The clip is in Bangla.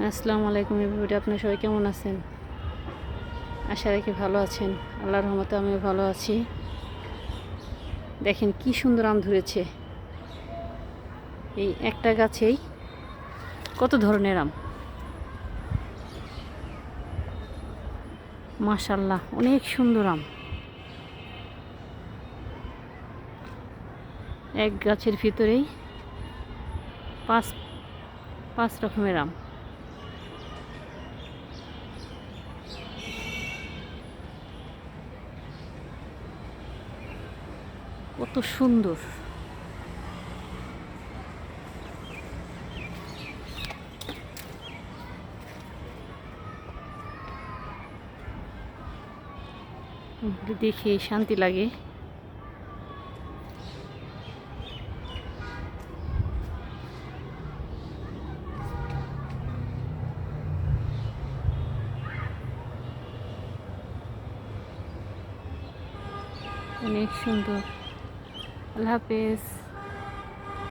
আসসালামু আলাইকুম এভরিবডি, আপনারা সবাই কেমন আছেন? আশা রাখি ভালো আছেন। আল্লাহর রহমতে আমিও ভালো আছি। দেখেন কি সুন্দর আম ধরেছে। এই একটা গাছেই কত ধরনের আম, মাশাআল্লাহ, অনেক সুন্দর আম। এক গাছের ভিতরেই পাঁচ পাঁচ রকমের আম। কত সুন্দর! দেখে শান্তি লাগে। অনেক সুন্দর। আল্লাহ হাফেজ।